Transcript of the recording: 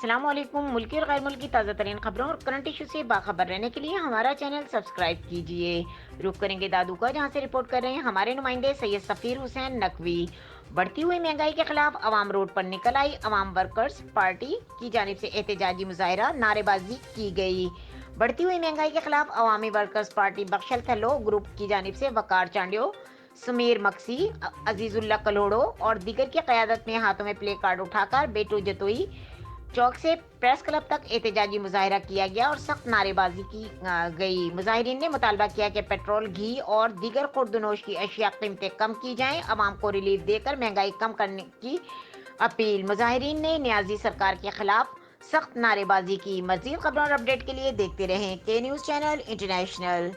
السلام علیکم۔ ملکی اور غیر ملکی تازہ ترین خبروں اور کرنٹ ایشو سے باخبر رہنے کے لیے ہمارا چینل سبسکرائب کیجیے۔ رخ کریں گے دادو کا، جہاں سے رپورٹ کر رہے ہیں ہمارے نمائندے سید سفیر حسین نقوی۔ بڑھتی ہوئی مہنگائی کے خلاف عوام روڈ پر نکل آئی۔ عوام ورکرز پارٹی کی جانب سے احتجاجی مظاہرہ، نعرے بازی کی گئی۔ بڑھتی ہوئی مہنگائی کے خلاف عوامی workers party Bakhshal Thalho group کی جانب سے وقار چانڈیو، سمیر مکسی، عزیز اللہ کلوڑو اور دیگر کی قیادت میں ہاتھوں میں پلے کارڈ اٹھا کر بیٹو جتوئی چوک سے پریس کلب تک احتجاجی مظاہرہ کیا گیا اور سخت نعرے بازی کی گئی۔ مظاہرین نے مطالبہ کیا کہ پیٹرول، گھی اور دیگر خوردنوش کی اشیاء قیمتیں کم کی جائیں، عوام کو ریلیف دے کر مہنگائی کم کرنے کی اپیل۔ مظاہرین نے نیازی سرکار کے خلاف سخت نعرے بازی کی۔ مزید خبروں اور اپڈیٹ کے لیے دیکھتے رہیں کے نیوز چینل انٹرنیشنل۔